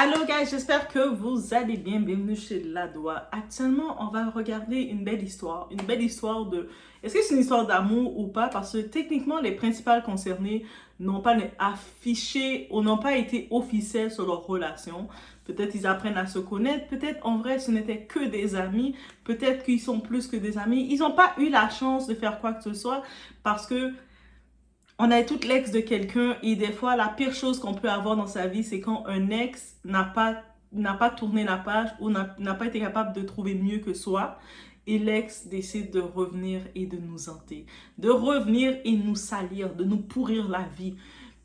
Allô guys, j'espère que vous allez bien. Bienvenue chez Ladoa. Actuellement, on va regarder une belle histoire. Une belle histoire de... Est-ce que c'est une histoire d'amour ou pas? Parce que techniquement, les principales concernées n'ont pas affiché ou n'ont pas été officielles sur leur relation. Peut-être ils apprennent à se connaître. Peut-être en vrai, ce n'était que des amis. Peut-être qu'ils sont plus que des amis. Ils n'ont pas eu la chance de faire quoi que ce soit parce que on est toute l'ex de quelqu'un et des fois, la pire chose qu'on peut avoir dans sa vie, c'est quand un ex n'a pas tourné la page ou n'a pas été capable de trouver mieux que soi. Et l'ex décide de revenir et de nous hanter, de revenir et nous salir, de nous pourrir la vie.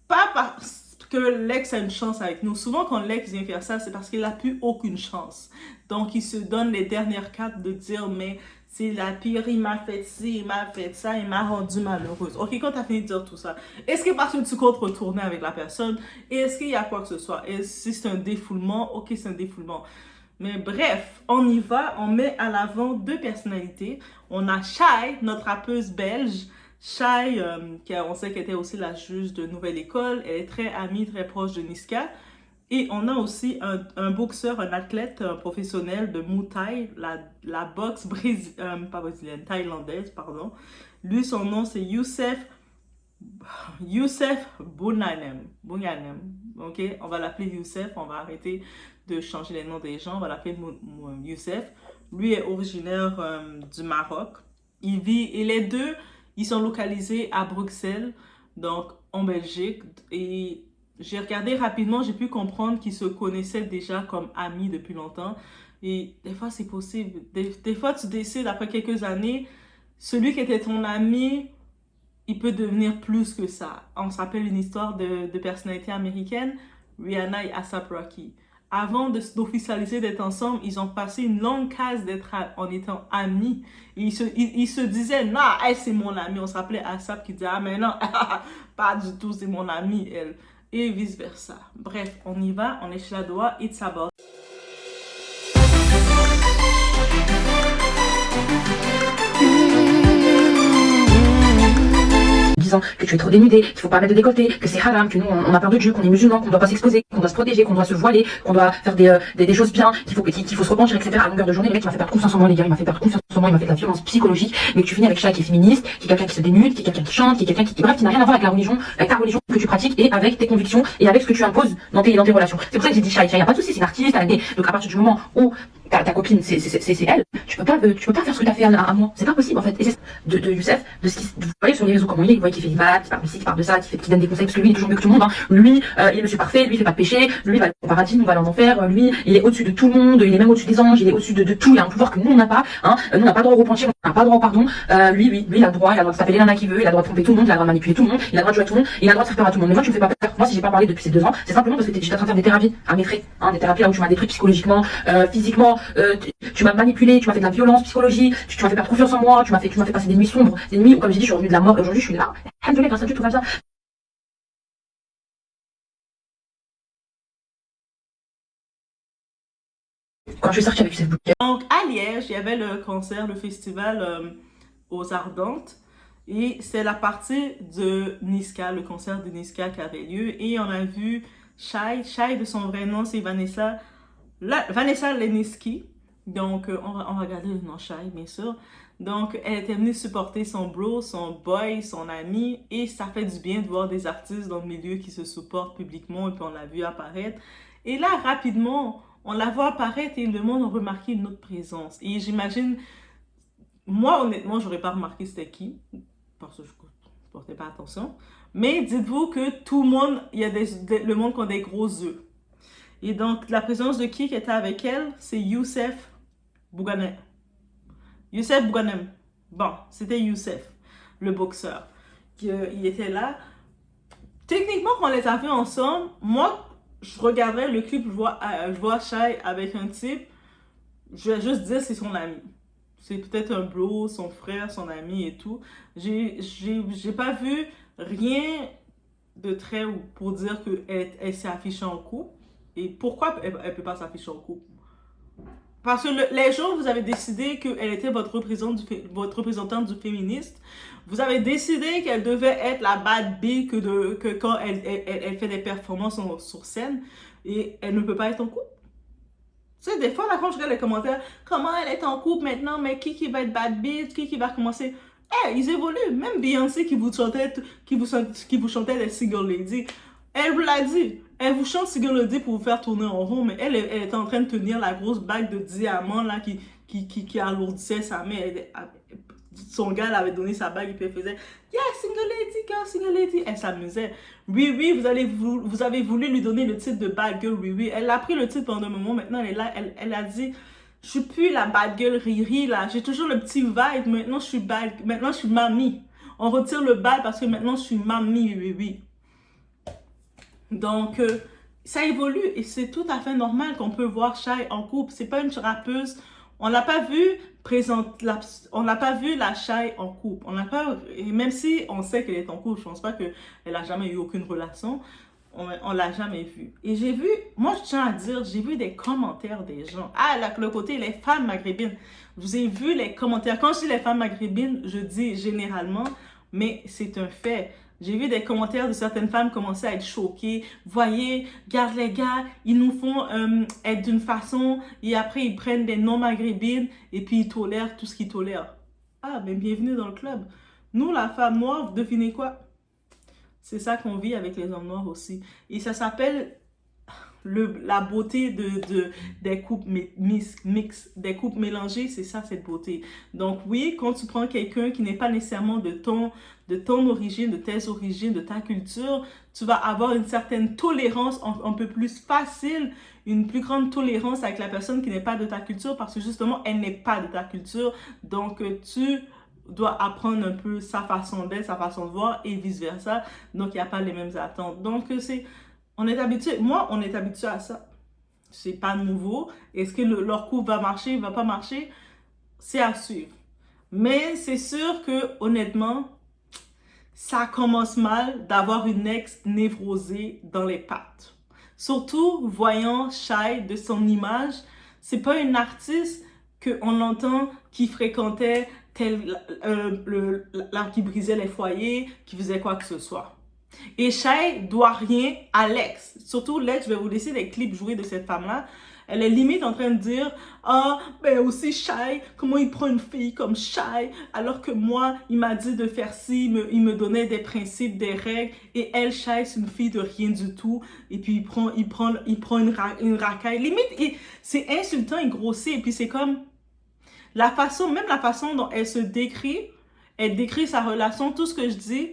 Pas parce que l'ex a une chance avec nous. Souvent, quand l'ex vient faire ça, c'est parce qu'il n'a plus aucune chance. Donc, il se donne les dernières cartes de dire, mais c'est la pire, il m'a fait ci, il m'a fait ça, il m'a rendu malheureuse. Ok, quand tu as fini de dire tout ça, est-ce que parce que tu comptes retourner avec la personne, est-ce qu'il y a quoi que ce soit? Et si c'est un défoulement, ok, c'est un défoulement. Mais bref, on y va, on met à l'avant deux personnalités. On a Shai, notre rappeuse belge. Shai, on sait qu'elle était aussi la juge de Nouvelle École. Elle est très amie, très proche de Niska. Et on a aussi un boxeur, un athlète professionnel de Muay Thai, la boxe pas brésilienne, thaïlandaise, pardon. Lui, son nom, c'est Youssef Bounanem. Ok, on va l'appeler Youssef, on va arrêter de changer les noms des gens, on va l'appeler Youssef. Lui est originaire du Maroc. Et les deux, ils sont localisés à Bruxelles, donc en Belgique. Et j'ai regardé rapidement, j'ai pu comprendre qu'ils se connaissaient déjà comme amis depuis longtemps. Et des fois, c'est possible. Des fois, tu décides, après quelques années, celui qui était ton ami, il peut devenir plus que ça. On se rappelle une histoire de personnalité américaine, Rihanna et A$AP Rocky. Avant d'officialiser d'être ensemble, ils ont passé une longue case en étant amis. Et ils se disaient, non, elle c'est mon amie. On se rappelait A$AP qui disait, ah mais non, pas du tout, c'est mon amie, elle. Et vice versa. Bref, on y va, on est chez Ladoa, it's about. Disant que tu es trop dénudé, qu'il faut pas mettre de décolleté, que c'est haram, que nous on a peur de Dieu, qu'on est musulman, qu'on doit pas s'exposer, qu'on doit se protéger, qu'on doit se voiler, qu'on doit faire des choses bien, qu'il faut se repentir, etc. À longueur de journée. Le mec, il m'a fait perdre confiance en moi, les gars, il m'a fait perdre confiance en moi, il m'a fait de la violence psychologique. Mais que tu finis avec Shai qui est féministe, qui est quelqu'un qui se dénude, qui est quelqu'un qui chante, qui est quelqu'un bref, qui n'a rien à voir avec la religion, avec ta religion que tu pratiques et avec tes convictions et avec ce que tu imposes dans tes relations. C'est pour ça que j'ai dit Shai, y a pas de souci, c'est une artiste, donc à partir du moment où ta copine, c'est elle, tu peux pas faire ce que t'as fait à moi. C'est pas possible, en fait. Et c'est de Youssef, vous voyez sur les réseaux comment il est, vous voyez qu'il fait des vannes, qu'il parle ici, qu'il parle de ça, qui donne des conseils, parce que lui, il est toujours mieux que tout le monde, hein. Lui, il est monsieur parfait, lui, il fait pas de péché, lui, il va au paradis, nous, on va aller en enfer, lui, il est au-dessus de tout le monde, il est même au-dessus des anges, il est au-dessus de tout, il a un pouvoir que nous, on n'a pas, hein. Nous, on n'a pas le droit au repentir, on n'a pas le droit au pardon, lui, il a le droit de s'appeler l'ana qu'il veut, il a le droit de tromper tout le monde, il a le droit de manipuler tout le monde, il a le droit de jouer à tout le monde, il a le droit de faire peur à tout le monde. Mais moi, tu me fais pas peur. Moi, si j'ai pas parlé depuis ces 2 ans, c'est simplement parce que j'étais en train de faire des thérapies à mes frais, hein, des thérapies là où tu m'as détruit psychologiquement, physiquement, tu m'as manipulé, tu m'as fait de la violence psychologique, tu m'as fait perdre confiance en moi, tu m'as fait passer des nuits sombres, des nuits où, comme j'ai dit, je suis revenue de la mort et aujourd'hui je suis là. Alhamdoulilah, grâce à Dieu, tout va bien. Quand je suis sortie avec Youssef Bouquet. Donc, à Liège, il y avait le concert, le festival aux Ardentes. Et c'est la partie de Niska, le concert de Niska qui avait lieu. Et on a vu Shai. Shai, de son vrai nom, c'est Vanessa Leniski. Donc, on va regarder le nom Shai, bien sûr. Donc, elle était venue supporter son bro, son boy, son ami. Et ça fait du bien de voir des artistes dans le milieu qui se supportent publiquement. Et puis, on l'a vu apparaître. Et là, rapidement, on la voit apparaître et le monde a remarqué notre présence. Et j'imagine, moi, honnêtement, j'aurais pas remarqué c'était qui. Parce que je ne portais pas attention. Mais dites-vous que tout le monde, il y a le monde qui a des gros œufs. Et donc, la présence de qui était avec elle, c'est Youssef Bouganem. Youssef Bouganem. Bon, c'était Youssef, le boxeur. Il était là. Techniquement, quand on les a vus ensemble, moi, je regardais le clip, je vois Shai avec un type, je vais juste dire c'est son ami. C'est peut-être un bro, son frère, son ami et tout. J'ai pas vu rien de très pour dire qu'elle s'est affichée en couple. Et pourquoi elle peut pas s'afficher en couple? Parce que les jours où vous avez décidé qu'elle était votre représentante du féministe, vous avez décidé qu'elle devait être la bad bee que quand elle fait des performances sur scène. et elle ne peut pas être en couple. Tu sais, des fois, là, quand je regarde les commentaires, comment elle est en couple maintenant, mais qui va être bad bitch, qui va commencer... Ils évoluent. Même Beyoncé qui vous chantait des Single Lady, elle vous l'a dit. Elle vous chante Single Lady pour vous faire tourner en rond, mais elle est en train de tenir la grosse bague de diamants là qui alourdissait sa main. Son gars l'avait donné sa bague et puis elle faisait yeah, Single Lady, girl, Single Lady. Elle s'amusait. Oui, vous avez voulu lui donner le titre de bad girl, oui. Elle a pris le titre pendant un moment, maintenant elle est là, elle a dit je suis plus la bad girl Riri là, j'ai toujours le petit vibe, maintenant je suis mamie. On retire le bad parce que maintenant je suis mamie, oui. Donc ça évolue et c'est tout à fait normal qu'on peut voir Shai en couple. C'est pas une rappeuse. On l'a pas vu on n'a pas vu la Shai en couple. On n'a pas, et même si on sait qu'elle est en couple, je pense pas qu'elle a jamais eu aucune relation. On l'a jamais vu. Et j'ai vu, moi je tiens à dire, j'ai vu des commentaires des gens. Le côté les femmes maghrébines. Je vous ai vu les commentaires. Quand je dis les femmes maghrébines, je dis généralement, mais c'est un fait. J'ai vu des commentaires de certaines femmes commencer à être choquées. Voyez, regarde les gars, ils nous font être d'une façon et après ils prennent des noms maghrébines et puis ils tolèrent tout ce qu'ils tolèrent. Mais bienvenue dans le club. Nous, la femme noire, devinez quoi? C'est ça qu'on vit avec les hommes noirs aussi. Et ça s'appelle la beauté des couples mix, des couples mélangés, c'est ça cette beauté. Donc oui, quand tu prends quelqu'un qui n'est pas nécessairement de ton origine, de tes origines, de ta culture, tu vas avoir une certaine tolérance un peu plus facile, une plus grande tolérance avec la personne qui n'est pas de ta culture parce que justement, elle n'est pas de ta culture. Donc tu dois apprendre un peu sa façon d'être, sa façon de voir et vice-versa. Donc, il n'y a pas les mêmes attentes. Donc, on est habitué à ça. C'est pas nouveau. Est-ce que leur couple va marcher, va pas marcher? C'est à suivre. Mais c'est sûr que, honnêtement, ça commence mal d'avoir une ex névrosée dans les pattes. Surtout, voyant Shai de son image, c'est pas une artiste qu'on entend qui fréquentait qui brisait les foyers, qui faisait quoi que ce soit. Et Shai doit rien à l'ex. Surtout l'ex, je vais vous laisser des clips joués de cette femme-là. Elle est limite en train de dire ben aussi Shai, comment il prend une fille comme Shai, alors que moi, il m'a dit de faire ci, il me donnait des principes, des règles, et elle, Shai, c'est une fille de rien du tout, et puis il prend une racaille. Limite, c'est insultant et grossier, et puis c'est comme même la façon dont elle se décrit, elle décrit sa relation, tout ce que je dis.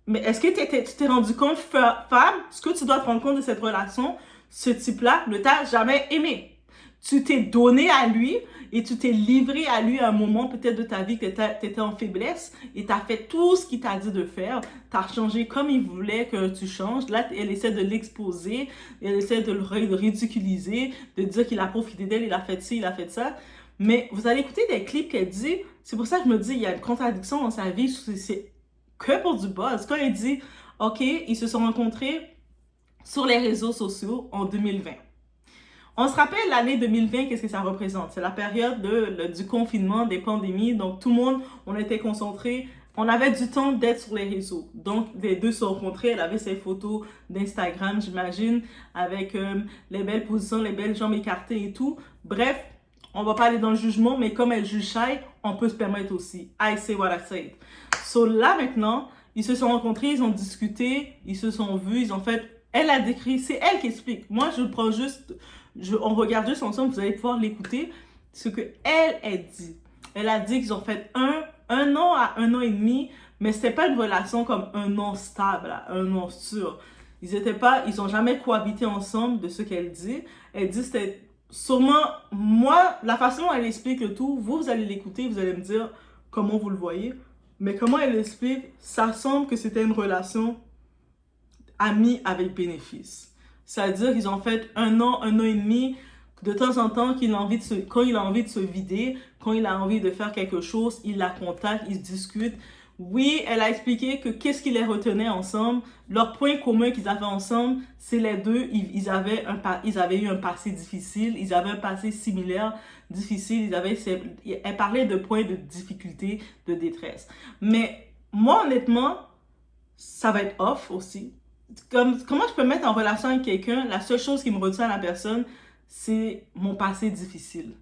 Mais est-ce que tu t'es rendu compte, femme, ce que tu dois te rendre compte de cette relation, ce type-là ne t'a jamais aimé. Tu t'es donné à lui et tu t'es livré à lui à un moment peut-être de ta vie que tu étais en faiblesse et tu as fait tout ce qu'il t'a dit de faire. Tu as changé comme il voulait que tu changes. Là, elle essaie de l'exposer, elle essaie de le ridiculiser, de dire qu'il a profité d'elle, il a fait ci, il a fait ça. Mais vous allez écouter des clips qu'elle dit. C'est pour ça que je me dis, il y a une contradiction dans sa vie. C'est que pour du buzz. Quand elle dit, OK, ils se sont rencontrés sur les réseaux sociaux en 2020. On se rappelle l'année 2020, qu'est-ce que ça représente? C'est la période du confinement, des pandémies. Donc, tout le monde, on était concentrés. On avait du temps d'être sur les réseaux. Donc, les deux se rencontraient. Elle avait ses photos d'Instagram, j'imagine, avec les belles positions, les belles jambes écartées et tout. Bref, on va pas aller dans le jugement, mais comme elle juge Shai, on peut se permettre aussi. I say what I say. So là, maintenant, ils se sont rencontrés, ils ont discuté, ils se sont vus, ils ont fait... Elle a décrit, c'est elle qui explique. Moi, je prends juste... on regarde juste ensemble, vous allez pouvoir l'écouter. Ce qu'elle dit. Elle a dit qu'ils ont fait un an à 1 an et demi, mais c'était pas une relation comme un an stable, un an sûr. Ils ont jamais cohabité ensemble de ce qu'elle dit. Elle dit c'était sûrement, moi, la façon dont elle explique le tout, vous allez l'écouter, vous allez me dire comment vous le voyez. Mais comment elle explique, ça semble que c'était une relation amie avec bénéfice. C'est-à-dire qu'ils ont fait 1 an et demi, de temps en temps, quand il a envie de se vider, quand il a envie de faire quelque chose, il la contacte, ils se discutent. Oui, elle a expliqué que qu'est-ce qui les retenait ensemble. Leur point commun qu'ils avaient ensemble, c'est les deux, ils avaient eu un passé difficile, ils avaient un passé similaire, difficile, elle parlait de points de difficulté, de détresse. Mais moi, honnêtement, ça va être off aussi. comment je peux me mettre en relation avec quelqu'un, la seule chose qui me retient à la personne, c'est mon passé difficile.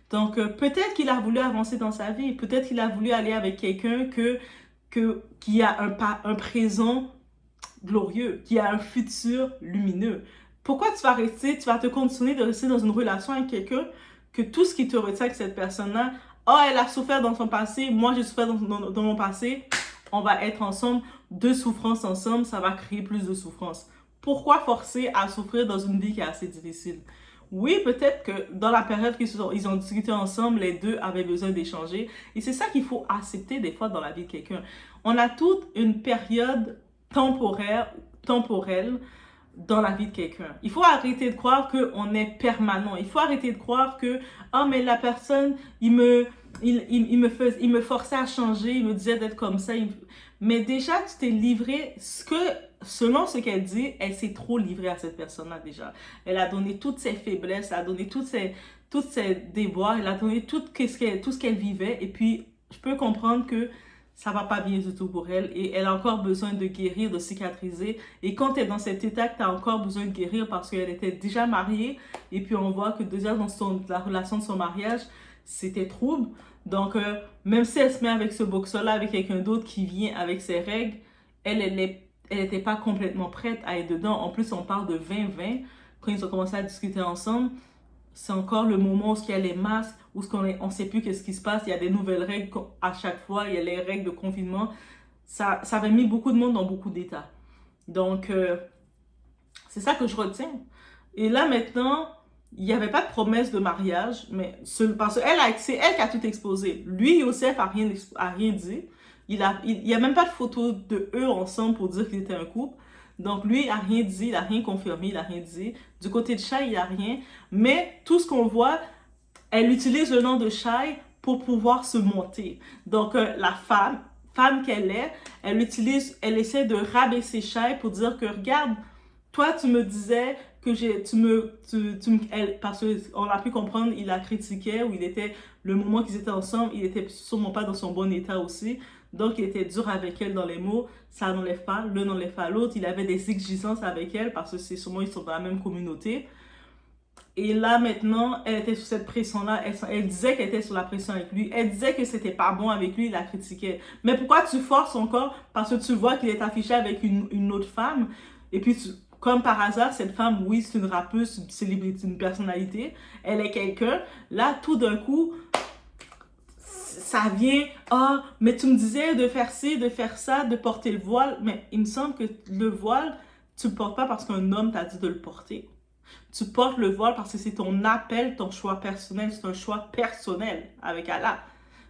Donc, peut-être qu'il a voulu avancer dans sa vie, peut-être qu'il a voulu aller avec quelqu'un qui a un présent glorieux, qui a un futur lumineux. Pourquoi tu vas te conditionner de rester dans une relation avec quelqu'un que tout ce qui te retient avec cette personne-là, oh, elle a souffert dans son passé, moi j'ai souffert dans mon passé, on va être ensemble, deux souffrances ensemble, ça va créer plus de souffrance. Pourquoi forcer à souffrir dans une vie qui est assez difficile? Oui, peut-être que dans la période qu'ils ont discuté ensemble, les deux avaient besoin d'échanger. Et c'est ça qu'il faut accepter des fois dans la vie de quelqu'un. On a toute une période temporelle dans la vie de quelqu'un. Il faut arrêter de croire qu'on est permanent. Il faut arrêter de croire que, oh, mais la personne, il me forçait à changer, il me disait d'être comme ça. Mais déjà, tu t'es livré, selon ce qu'elle dit, elle s'est trop livrée à cette personne-là déjà. Elle a donné toutes ses faiblesses, elle a donné toutes ses déboires, elle a donné tout ce qu'elle vivait. Et puis, je peux comprendre que ça va pas bien du tout pour elle et elle a encore besoin de guérir, de cicatriser. Et quand tu es dans cet état que tu as encore besoin de guérir parce qu'elle était déjà mariée et puis on voit que déjà dans la relation de son mariage, c'était trouble. Donc, même si elle se met avec ce boxeur-là, avec quelqu'un d'autre qui vient avec ses règles, elle n'était pas complètement prête à être dedans. En plus, on parle de 2020, quand ils ont commencé à discuter ensemble. C'est encore le moment où il y a les masques, où on ne sait plus qu'est-ce qui se passe. Il y a des nouvelles règles à chaque fois. Il y a les règles de confinement. Ça avait mis beaucoup de monde dans beaucoup d'états. Donc, c'est ça que je retiens. Et là, maintenant, il n'y avait pas de promesse de mariage, mais parce que c'est elle qui a tout exposé. Lui, Youssef, a rien dit. Il y a même pas de photo de eux ensemble pour dire qu'ils étaient un couple. Donc, lui, il n'a rien dit, il n'a rien confirmé, il n'a rien dit. Du côté de Shai, il n'y a rien. Mais tout ce qu'on voit, elle utilise le nom de Shai pour pouvoir se monter. Donc, la femme qu'elle est, elle essaie de rabaisser Shai pour dire que, regarde, toi, tu me disais que parce qu'on a pu comprendre, il la critiquait, ou le moment qu'ils étaient ensemble, il était sûrement pas dans son bon état aussi. Donc, il était dur avec elle dans les mots. Ça n'enlève pas, l'un n'enlève pas l'autre. Il avait des exigences avec elle parce que c'est sûrement ils sont dans la même communauté. Et là, maintenant, elle était sous cette pression-là. Elle disait qu'elle était sous la pression avec lui. Elle disait que c'était pas bon avec lui, il la critiquait. Mais pourquoi tu forces encore? Parce que tu vois qu'il est affiché avec une autre femme. Et puis, comme par hasard, cette femme, oui, c'est une rappeuse, une célébrité, une personnalité. Elle est quelqu'un. Là, tout d'un coup, ça vient, ah, mais tu me disais de faire ci, de faire ça, de porter le voile. Mais il me semble que le voile, tu le portes pas parce qu'un homme t'a dit de le porter. Tu portes le voile parce que c'est ton appel, ton choix personnel, c'est un choix personnel avec Allah.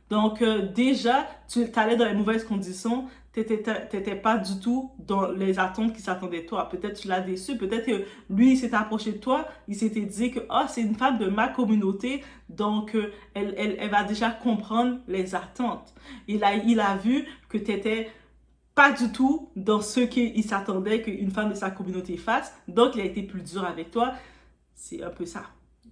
Donc, déjà, tu allais dans les mauvaises conditions, t'étais pas du tout dans les attentes qui s'attendaient de toi. Peut-être tu l'as déçu, peut-être que lui, il s'était approché de toi, il s'était dit que oh, c'est une femme de ma communauté, donc elle va déjà comprendre les attentes. Il a vu que t'étais pas du tout dans ce qu'il s'attendait qu'une femme de sa communauté fasse, donc il a été plus dur avec toi. C'est un peu ça.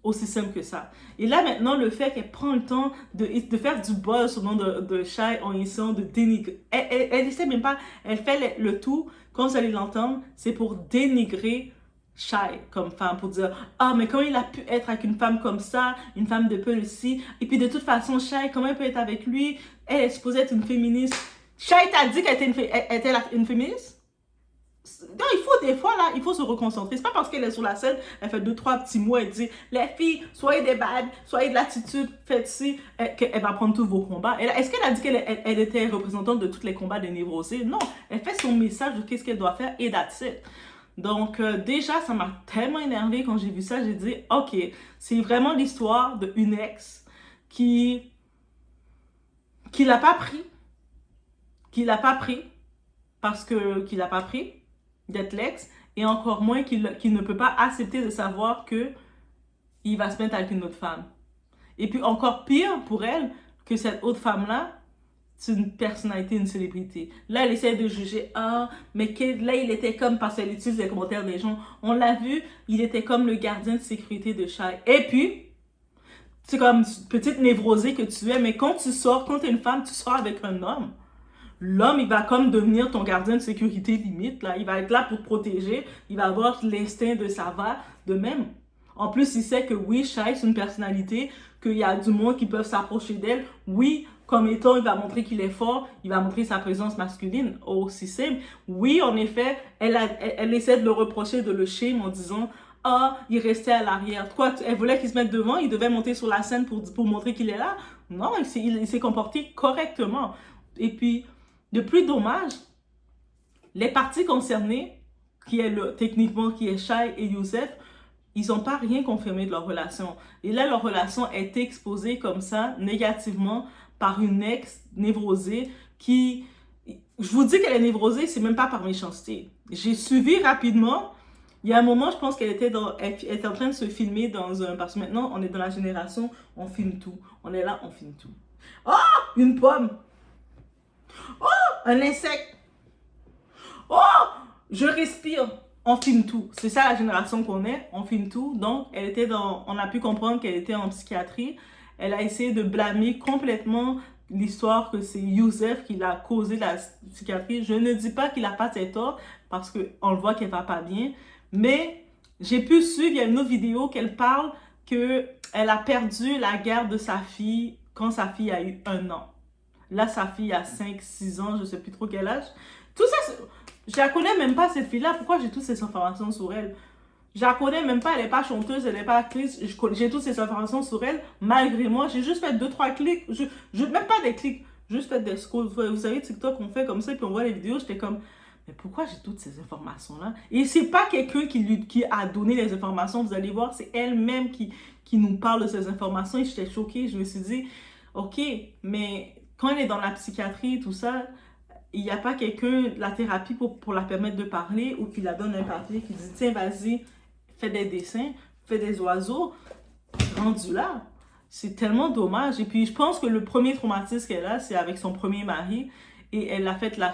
Aussi simple que ça. Et là, maintenant, le fait qu'elle prend le temps de faire du buzz au nom de Shai en essayant de dénigrer. Elle essaie même pas, elle fait le tout, quand vous allez l'entendre, c'est pour dénigrer Shai comme femme, pour dire « Ah, mais comment il a pu être avec une femme comme ça, une femme de peu ici, et puis de toute façon, Shai, comment elle peut être avec lui? Elle est supposée être une féministe. » Shai t'a dit qu'elle était une féministe? Non, il faut des fois, là, il faut se reconcentrer. C'est pas parce qu'elle est sur la scène, elle fait 2-3 petits mots, elle dit « Les filles, soyez des bad, soyez de l'attitude, faites ci », qu'elle va prendre tous vos combats. Est-ce qu'elle a dit qu'elle était représentante de tous les combats des névrosés? Non, elle fait son message de qu'est-ce qu'elle doit faire et that's it. Donc, déjà, ça m'a tellement énervée quand j'ai vu ça. J'ai dit « Ok, c'est vraiment l'histoire d'une ex qui l'a pas pris, qu'il n'a pas pris d'être l'ex, et encore moins qu'il ne peut pas accepter de savoir qu'il va se mettre avec une autre femme. Et puis encore pire pour elle, que cette autre femme-là, c'est une personnalité, une célébrité. Là, elle essaie de juger, ah, mais là, il était comme, parce qu'elle utilise les commentaires des gens, on l'a vu, il était comme le gardien de sécurité de Shai. Et puis, c'est comme petite névrosée que tu es, mais quand tu es une femme, tu sors avec un homme. l'homme, il va comme devenir ton gardien de sécurité limite, là. Il va être là pour te protéger. Il va avoir l'instinct de ça va de même. En plus, il sait que oui, Shai, c'est une personnalité, qu'il y a du monde qui peuvent s'approcher d'elle. Oui, comme étant, il va montrer qu'il est fort, il va montrer sa présence masculine. Aussi simple. Oui, en effet, elle essaie de le reprocher, de le shame en disant « Ah, il restait à l'arrière. » Quoi, elle voulait qu'il se mette devant, il devait monter sur la scène pour montrer qu'il est là. Non, il s'est comporté correctement. Et puis, de plus dommage, les parties concernées, techniquement, qui est Shai et Youssef, ils n'ont pas rien confirmé de leur relation. Et là, leur relation est exposée comme ça, négativement, par une ex névrosée qui... Je vous dis qu'elle est névrosée, c'est même pas par méchanceté. J'ai suivi rapidement. Il y a un moment, je pense qu'elle était en train de se filmer dans un... Parce que maintenant, on est dans la génération, on filme tout. On est là, on filme tout. Oh! Une pomme! Oh! Un insecte! Oh! Je respire! On filme tout. C'est ça la génération qu'on est, on filme tout. Donc, on a pu comprendre qu'elle était en psychiatrie. Elle a essayé de blâmer complètement l'histoire que c'est Youssef qui l'a causé la psychiatrie. Je ne dis pas qu'il n'a pas ses torts parce qu'on le voit qu'elle va pas bien. Mais j'ai pu suivre, il y a une autre vidéo qu'elle parle qu'elle a perdu la garde de sa fille quand sa fille a eu 1 an. Là, sa fille a 5-6 ans, je ne sais plus trop quel âge. Tout ça, je la connais même pas, cette fille-là. Pourquoi j'ai toutes ces informations sur elle? Je la connais même pas, elle n'est pas chanteuse, elle n'est pas actrice. J'ai toutes ces informations sur elle. Malgré moi, j'ai juste fait 2-3 clics. Même pas des clics, juste fait des scrolls. Vous savez, TikTok, on fait comme ça, puis on voit les vidéos. J'étais comme, mais pourquoi j'ai toutes ces informations-là? Et c'est pas quelqu'un qui a donné les informations, vous allez voir, c'est elle-même qui nous parle de ces informations. Et j'étais choquée, je me suis dit, ok, mais quand elle est dans la psychiatrie, tout ça... Il n'y a pas quelqu'un, la thérapie pour la permettre de parler ou qui la donne un papier qui dit tiens, vas-y, fais des dessins, fais des oiseaux. Rendu là, c'est tellement dommage. Et puis, je pense que le premier traumatisme qu'elle a, c'est avec son premier mari et elle a fait la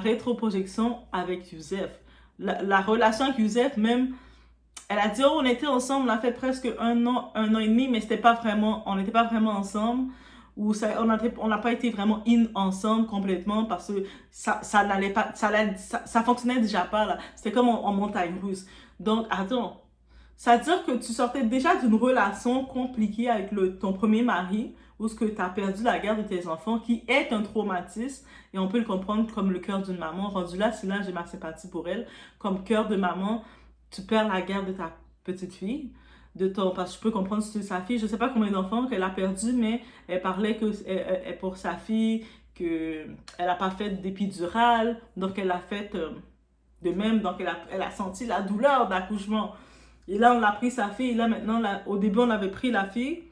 rétroprojection avec Youssef. La relation avec Youssef, même, elle a dit oh, on était ensemble, on a fait presque 1 an et demi, mais on n'était pas vraiment ensemble. Où on n'a pas été vraiment ensemble complètement parce que ça n'allait pas, ça fonctionnait déjà pas là. C'était comme en montagne russe. Donc, attends, ça veut dire que tu sortais déjà d'une relation compliquée avec ton premier mari où tu as perdu la garde de tes enfants qui est un traumatisme et on peut le comprendre comme le cœur d'une maman. Rendu là, c'est là j'ai ma sympathie pour elle. Comme cœur de maman, tu perds la garde de ta petite fille. Parce que je peux comprendre si c'est sa fille, je ne sais pas combien d'enfants qu'elle a perdu, mais elle parlait que pour sa fille, qu'elle n'a pas fait d'épidural, donc elle a fait de même, donc elle a senti la douleur d'accouchement. Et là, on a pris sa fille, et là maintenant, au début, on avait pris la fille,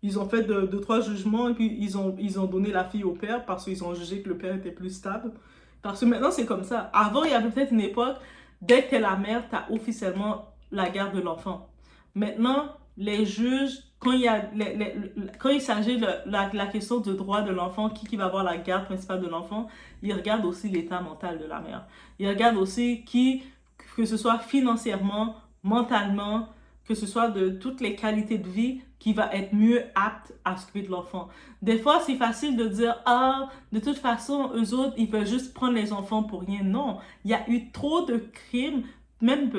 ils ont fait 2-3 jugements, et puis ils ont donné la fille au père, parce qu'ils ont jugé que le père était plus stable. Parce que maintenant, c'est comme ça. Avant, il y avait peut-être une époque, dès que tu es la mère, tu as officiellement la garde de l'enfant. Maintenant, les juges, quand il s'agit de la question du droit de l'enfant, qui va avoir la garde principale de l'enfant, ils regardent aussi l'état mental de la mère. Ils regardent aussi que ce soit financièrement, mentalement, que ce soit de toutes les qualités de vie, qui va être mieux apte à s'occuper de l'enfant. Des fois, c'est facile de dire, ah, de toute façon, eux autres, ils veulent juste prendre les enfants pour rien. Non, il y a eu trop de crimes, même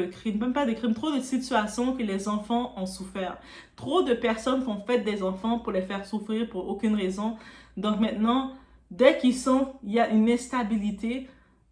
pas des crimes, trop de situations que les enfants ont souffert. Trop de personnes qui ont fait des enfants pour les faire souffrir pour aucune raison. Donc maintenant, dès il y a une instabilité,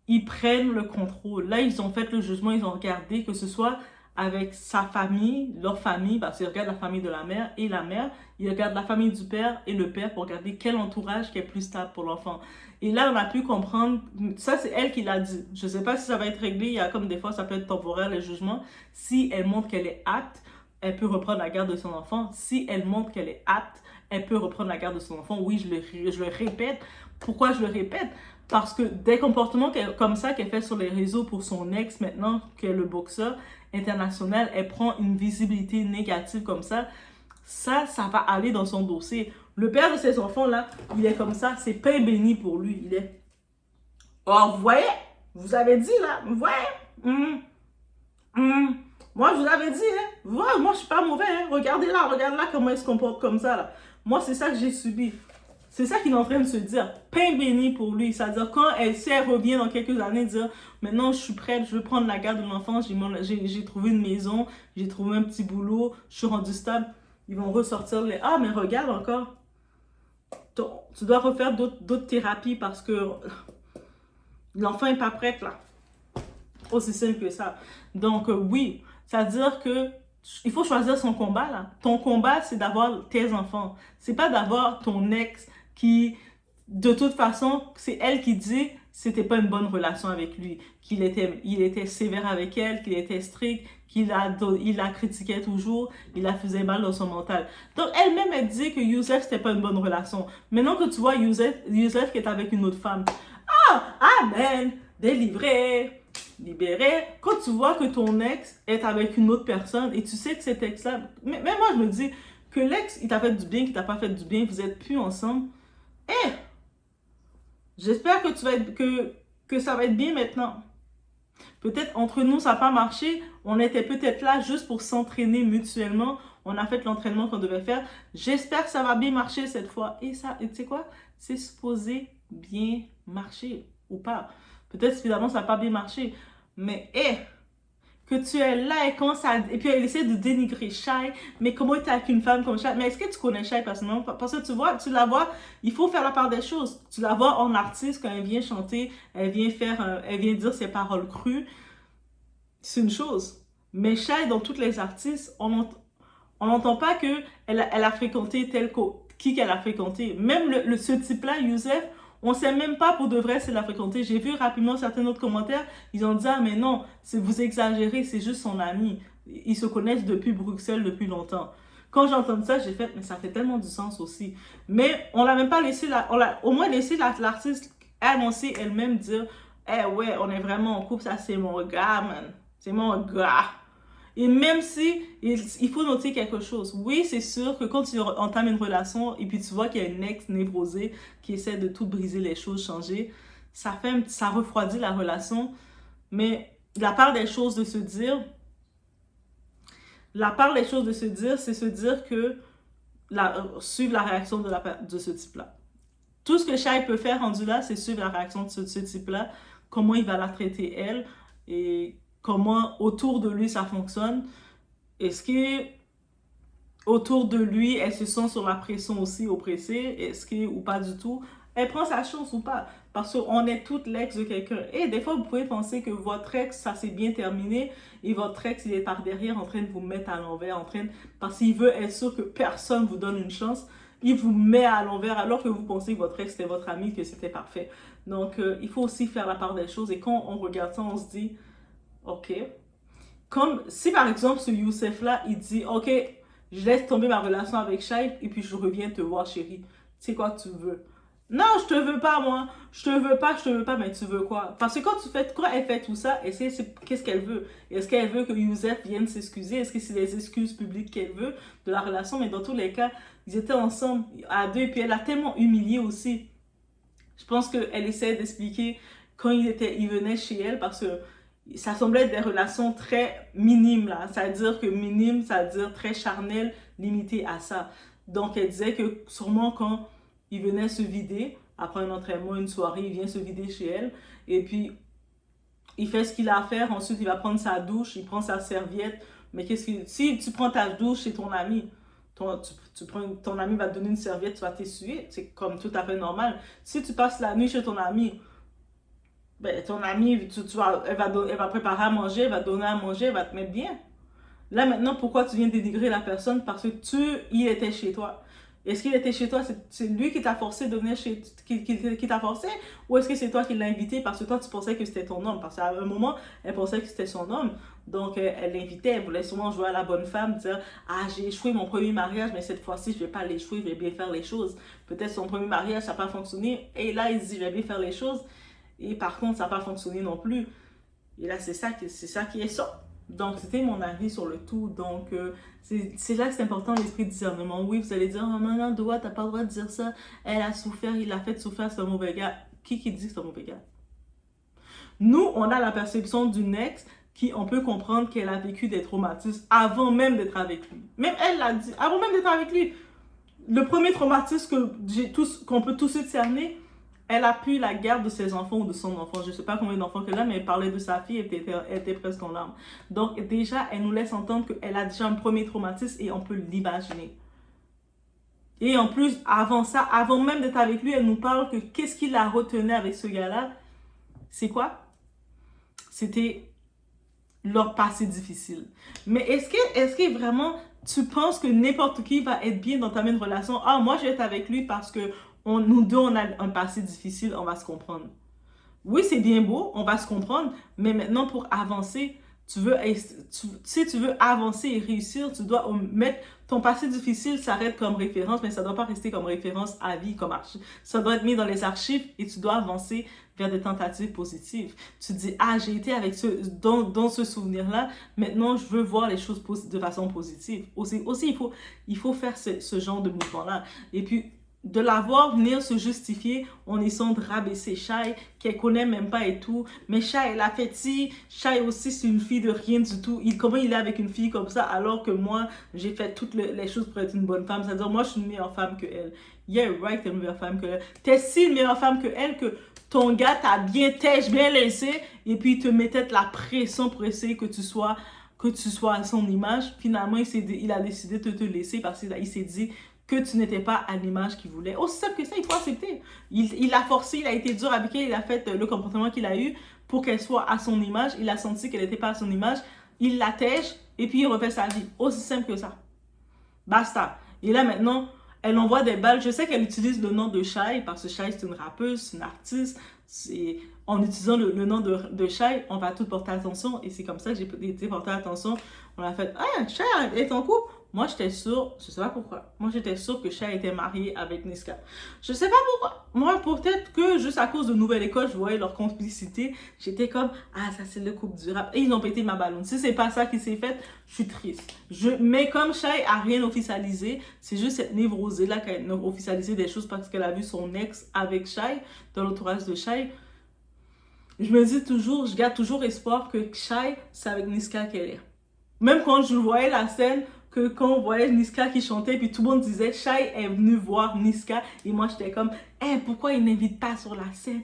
ils prennent le contrôle. Là, ils ont fait le jugement, ils ont regardé que ce soit avec sa famille, leur famille, parce qu'ils regardent la famille de la mère et la mère, ils regardent la famille du père et le père pour regarder quel entourage qui est plus stable pour l'enfant. Et là, on a pu comprendre, ça c'est elle qui l'a dit. Je ne sais pas si ça va être réglé, il y a comme des fois, ça peut être temporaire le jugement. Si elle montre qu'elle est apte, elle peut reprendre la garde de son enfant. Si elle montre qu'elle est apte, elle peut reprendre la garde de son enfant. Oui, je le répète. Pourquoi je le répète? Parce que des comportements comme ça qu'elle fait sur les réseaux pour son ex maintenant, qui est le boxeur international, elle prend une visibilité négative comme ça, ça va aller dans son dossier. Le père de ses enfants, là, il est comme ça, c'est pain béni pour lui. Il est... Oh, vous voyez? Vous avez dit, là, vous voyez? Moi, je vous avais dit, hein? Moi, je suis pas mauvais, hein? Regardez là comment il se comporte comme ça, là. Moi, c'est ça que j'ai subi. C'est ça qu'il est en train de se dire. Pain béni pour lui. C'est-à-dire, quand si elle revient dans quelques années, dire maintenant je suis prête, je veux prendre la garde de l'enfant, j'ai trouvé une maison, j'ai trouvé un petit boulot, je suis rendue stable. Ils vont ressortir les ah, mais regarde encore. Tu dois refaire d'autres thérapies parce que l'enfant n'est pas prêt là. Aussi simple que ça. Donc, oui, c'est-à-dire que il faut choisir son combat là. Ton combat, c'est d'avoir tes enfants. C'est pas d'avoir ton ex qui, de toute façon, c'est elle qui dit c'était pas une bonne relation avec lui, il était sévère avec elle, qu'il était strict, il la critiquait toujours, il la faisait mal dans son mental. Donc elle-même, elle dit que Youssef, c'était pas une bonne relation. Maintenant que tu vois Youssef qui est avec une autre femme, ah, amen, délivré, libéré. Quand tu vois que ton ex est avec une autre personne et tu sais que cet ex-là, même moi je me dis que l'ex, il t'a fait du bien, qu'il t'a pas fait du bien, vous êtes plus ensemble, j'espère que ça va être bien maintenant. Peut-être entre nous, ça n'a pas marché. On était peut-être là juste pour s'entraîner mutuellement. On a fait l'entraînement qu'on devait faire. J'espère que ça va bien marcher cette fois. Et ça, tu sais quoi? C'est supposé bien marcher ou pas. Peut-être évidemment ça n'a pas bien marché. Mais que tu es là et puis elle essaie de dénigrer Shai, mais comment tu es avec une femme comme Shai? Mais est-ce que tu connais Shai personnellement? Parce que tu la vois, il faut faire la part des choses. Tu la vois en artiste quand elle vient chanter, elle vient dire ses paroles crues. C'est une chose. Mais Shai, dans toutes les artistes, on n'entend pas qu'elle a fréquenté qui qu'elle a fréquenté. Même ce type-là, Youssef, on ne sait même pas pour de vrai s'il l'a fréquenté. J'ai vu rapidement certains autres commentaires. Ils ont dit, ah mais non, vous exagérez, c'est juste son ami. Ils se connaissent depuis Bruxelles depuis longtemps. Quand j'ai entendu ça, j'ai fait, mais ça fait tellement du sens aussi. Mais on l'a même pas laissé, on l'a au moins laissé l'artiste annoncer elle-même, dire, ouais, on est vraiment en couple, ça c'est mon gars, man. C'est mon gars. Et même si, il faut noter quelque chose. Oui, c'est sûr que quand tu entames une relation et puis tu vois qu'il y a une ex névrosée qui essaie de tout briser les choses, changer, ça refroidit la relation. Mais la part des choses de se dire, c'est se dire que suivre la réaction de ce type-là. Tout ce que Shai peut faire rendu là, c'est suivre la réaction de ce type-là, comment il va la traiter elle et comment autour de lui ça fonctionne. Est-ce que autour de lui, elle se sent sur la pression aussi, oppressée? Est-ce que, ou pas du tout? Elle prend sa chance ou pas? Parce qu'on est toute l'ex de quelqu'un. Et des fois, vous pouvez penser que votre ex, ça s'est bien terminé et votre ex, il est par derrière en train de vous mettre à l'envers, parce qu'il veut être sûr que personne vous donne une chance. Il vous met à l'envers alors que vous pensez que votre ex c'était votre ami, que c'était parfait. Donc, il faut aussi faire la part des choses. Et quand on regarde ça, on se dit, ok. Comme si par exemple ce Youssef-là, il dit, ok, je laisse tomber ma relation avec Shai et puis je reviens te voir, chérie. C'est quoi que tu veux? Non, je te veux pas, moi. Je te veux pas, mais tu veux quoi? Parce que quand elle fait tout ça, qu'est-ce qu'elle veut? Est-ce qu'elle veut que Youssef vienne s'excuser? Est-ce que c'est des excuses publiques qu'elle veut de la relation? Mais dans tous les cas, ils étaient ensemble à deux et puis elle a tellement humilié aussi. Je pense qu'elle essaie d'expliquer quand il venait chez elle parce que ça semblait être des relations très minimes là. C'est-à-dire que minime, c'est-à-dire très charnel, limité à ça. Donc elle disait que sûrement quand il venait se vider, après un entraînement, une soirée, il vient se vider chez elle. Et puis, il fait ce qu'il a à faire. Ensuite, il va prendre sa douche, il prend sa serviette. Mais si tu prends ta douche chez ton ami, ton ami va te donner une serviette, tu vas t'essuyer. C'est comme tout à fait normal. Si tu passes la nuit chez ton ami, ben, ton ami, elle va préparer à manger, elle va te donner à manger, elle va te mettre bien. Là, maintenant, pourquoi tu viens dénigrer la personne? Parce que il était chez toi. Est-ce qu'il était chez toi? C'est lui qui t'a forcé de venir qui t'a forcé? Ou est-ce que c'est toi qui l'as invité parce que toi, tu pensais que c'était ton homme? Parce qu'à un moment, elle pensait que c'était son homme. Donc, elle l'invitait, elle voulait sûrement jouer à la bonne femme, dire « Ah, j'ai échoué mon premier mariage, mais cette fois-ci, je vais pas l'échouer, je vais bien faire les choses. » Peut-être son premier mariage, ça n'a pas fonctionné. Et là, il se dit « Je vais bien faire les choses. » Et par contre, ça n'a pas fonctionné non plus. Et là, c'est ça qui est ça. Donc, c'était mon avis sur le tout. Donc, c'est là que c'est important l'esprit de discernement. Oui, vous allez dire, oh, non, Doua, t'as pas le droit de dire ça. Elle a souffert, il l'a fait souffrir, c'est un mauvais gars. Qui dit que c'est un mauvais gars? Nous, on a la perception d'une ex qui, on peut comprendre qu'elle a vécu des traumatismes avant même d'être avec lui. Même elle l'a dit, avant même d'être avec lui. le premier traumatisme qu'on peut tous cerner, elle a pu la garde de ses enfants ou de son enfant. Je ne sais pas combien d'enfants qu'elle a, mais elle parlait de sa fille, elle était presque en larmes. Donc déjà, elle nous laisse entendre qu'elle a déjà un premier traumatisme et on peut l'imaginer. Et en plus, avant ça, avant même d'être avec lui, elle nous parle que qu'est-ce qui la retenait avec ce gars-là? C'est quoi? C'était leur passé difficile. Mais est-ce que vraiment tu penses que n'importe qui va être bien dans ta même relation? Ah, moi je vais être avec lui parce que nous deux on a un passé difficile, on va se comprendre. Oui, c'est bien beau, on va se comprendre, mais maintenant pour avancer, si tu veux avancer et réussir, tu dois mettre ton passé difficile, ça reste comme référence, mais ça ne doit pas rester comme référence à vie, comme archive. Ça doit être mis dans les archives et tu dois avancer vers des tentatives positives. Tu te dis, ah, j'ai été avec dans ce souvenir-là, maintenant je veux voir les choses de façon positive. Aussi il faut faire ce genre de mouvement-là. Et puis, de la voir venir se justifier en essayant de rabaisser Shai, qu'elle connaît même pas et tout. Mais Shai, elle a fait ci. Shai aussi, c'est une fille de rien du tout. Comment il est avec une fille comme ça alors que moi, j'ai fait toutes les choses pour être une bonne femme. C'est-à-dire, moi, je suis une meilleure femme que elle. Yeah, right, t'es une meilleure femme que elle. T'es si une meilleure femme que elle que ton gars t'a bien laissé et puis il te mettait de la pression pour essayer que tu sois à son image. Finalement, il a décidé de te laisser parce qu'il s'est dit que tu n'étais pas à l'image qu'il voulait. Aussi simple que ça, il faut accepter. Il a forcé, il a été dur avec elle, il a fait le comportement qu'il a eu pour qu'elle soit à son image. Il a senti qu'elle n'était pas à son image. Il l'attèche et puis il refait sa vie. Aussi simple que ça. Basta. Et là maintenant, elle envoie des balles. Je sais qu'elle utilise le nom de Shai parce que Shai c'est une rappeuse, c'est une artiste. En utilisant le nom de Shai, on va tout porter attention. Et c'est comme ça que j'ai été porter attention. On a fait, ah, Shai est en couple. Moi, j'étais sûre, je sais pas pourquoi. Moi, j'étais sûre que Shai était mariée avec Niska. Je sais pas pourquoi. Moi, peut-être que juste à cause de Nouvelle École, je voyais leur complicité. J'étais comme, ah, ça c'est le couple du rap. Et ils ont pété ma ballonne. Si c'est pas ça qui s'est fait, je suis triste. Mais comme Shai a rien officialisé, c'est juste cette névrosée-là qui a officialisé des choses parce qu'elle a vu son ex avec Shai, dans l'entourage de Shai. Je me dis toujours, je garde toujours espoir que Shai, c'est avec Niska qu'elle est. Même quand je voyais la scène, que quand on voyait Niska qui chantait, puis tout le monde disait, Shai est venu voir Niska, et moi j'étais comme, pourquoi il n'invite pas sur la scène?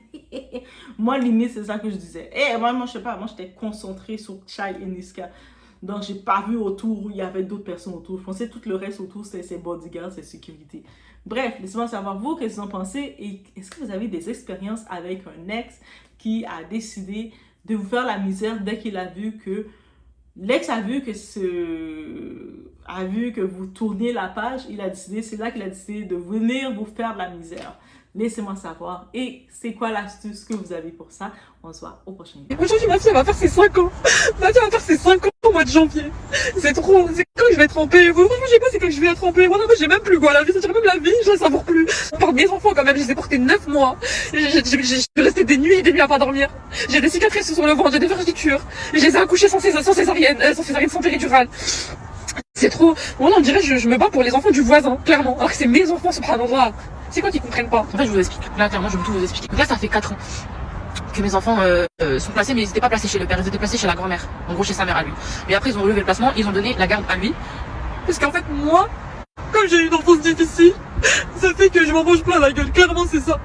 Moi, limite, c'est ça que je disais. Moi, je sais pas, moi j'étais concentrée sur Shai et Niska. Donc, j'ai pas vu autour, il y avait d'autres personnes autour. Je pensais que tout le reste autour, c'est ses bodyguards, c'est sécurité. Bref, laissez-moi savoir vous, qu'est-ce que vous en pensez, et est-ce que vous avez des expériences avec un ex qui a décidé de vous faire la misère dès qu'il a vu que l'ex a vu que vous tourniez la page, c'est là qu'il a décidé de venir vous faire de la misère. Laissez-moi savoir. Et c'est quoi l'astuce que vous avez pour ça? On se voit au prochain vidéo. Aujourd'hui, ma fille va faire ses 5 ans. Ma fille va faire ses 5 ans au mois de janvier. C'est trop. C'est quand je vais être en paix. Vous ne sais pas, c'est quand je vais être en paix. Moi, j'ai même plus quoi. La vie, ça dirait même la vie, je la savoure plus. On parle de mes enfants quand même. Je les ai portés 9 mois. Je suis restée des nuits et des nuits à pas dormir. J'ai des cicatrices sur le ventre, j'ai des vergetures. Je les ai accouchées sans césarienne, sans péridurale. C'est trop. Voilà, on dirait je me bats pour les enfants du voisin, clairement. Alors que c'est mes enfants, subhanallah. C'est quoi qu'ils comprennent pas? En fait, je vous explique. Là, clairement, je vais tout vous expliquer. Donc là, ça fait 4 ans que mes enfants sont placés, mais ils n'étaient pas placés chez le père, ils étaient placés chez la grand-mère. En gros, chez sa mère à lui. Et après, ils ont relevé le placement, ils ont donné la garde à lui. Parce qu'en fait, moi, comme j'ai eu une enfance difficile, ça fait que je m'en mange plein la gueule. Clairement, c'est ça.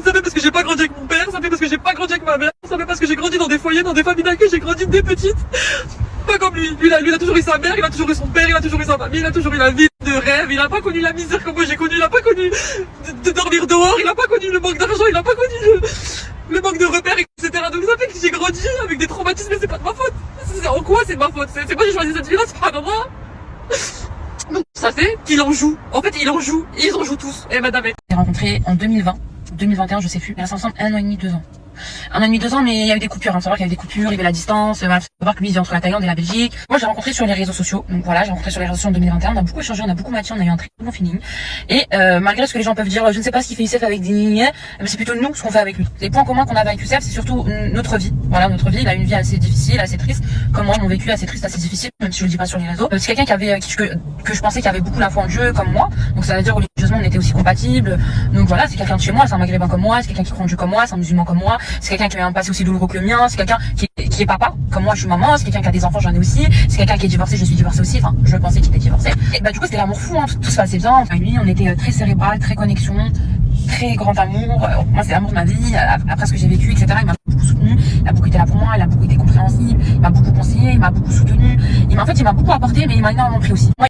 Ça fait parce que j'ai pas grandi avec mon père, ça fait parce que j'ai pas grandi avec ma mère, ça fait parce que j'ai grandi dans des foyers, dans des familles d'accueil, j'ai grandi dès petite. Pas comme lui. Lui, il a toujours eu sa mère, il a toujours eu son père, il a toujours eu sa famille, il a toujours eu la vie de rêve, il a pas connu la misère comme moi j'ai connu, il a pas connu de dormir dehors, il a pas connu le manque d'argent, il a pas connu le manque de repères, etc. Donc ça fait que j'ai grandi avec des traumatismes, mais c'est pas de ma faute. En quoi c'est de ma faute? C'est moi j'ai choisi cette vie-là, c'est pas de moi. Donc ça fait qu'il en joue. En fait, il en joue. Ils en jouent tous. Et madame. J'ai rencontré en 2020, 2021, je sais plus. Mais là, c'est ensemble 1 an et demi, 2 ans. 1 an et demi, 2 ans, mais il y a eu des coupures. Hein. Faut savoir qu'il y avait des coupures, il y avait la distance. Faut savoir que lui, il vit entre la Thaïlande et la Belgique. Moi, j'ai rencontré sur les réseaux sociaux. Donc voilà, j'ai rencontré sur les réseaux sociaux en 2021. On a beaucoup échangé, on a beaucoup matché, on a eu un très bon feeling. Et malgré ce que les gens peuvent dire, je ne sais pas ce qu'il fait Youssef avec des mais c'est plutôt nous ce qu'on fait avec lui. Les points communs qu'on avait avec Youssef, c'est surtout notre vie. Voilà, notre vie. Il a une vie assez difficile, assez triste. Comme moi, mon vécu assez triste, assez difficile, même si je le dis pas sur les réseaux. C'est quelqu'un qui avait, que je pensais qui avait beaucoup la foi en Dieu, comme moi. Donc ça veut dire religieusement, on était aussi compatibles. Donc voilà, c'est quelqu'un de chez moi, c'est un maghrébin comme moi, c'est quelqu'un qui croit en Dieu comme moi, c'est un musulman comme moi, c'est quelqu'un qui a un passé aussi douloureux que le mien, c'est quelqu'un qui qui est papa, comme moi je suis maman, c'est quelqu'un qui a des enfants, j'en ai aussi, c'est quelqu'un qui est divorcé, je suis divorcée aussi, enfin je pensais qu'il était divorcé. Et bah du coup c'était l'amour fou, hein, tout se passait bien. Avec lui on était très cérébral, très connexion, très grand amour. Moi c'est l'amour de ma vie, après ce que j'ai vécu, etc. Il m'a beaucoup soutenu, il a beaucoup été là pour moi, il a beaucoup été compréhensible, il m'a beaucoup conseillé, il m'a beaucoup soutenu, en fait il m'a beaucoup apporté, mais il m'a énormément pris aussi. Moi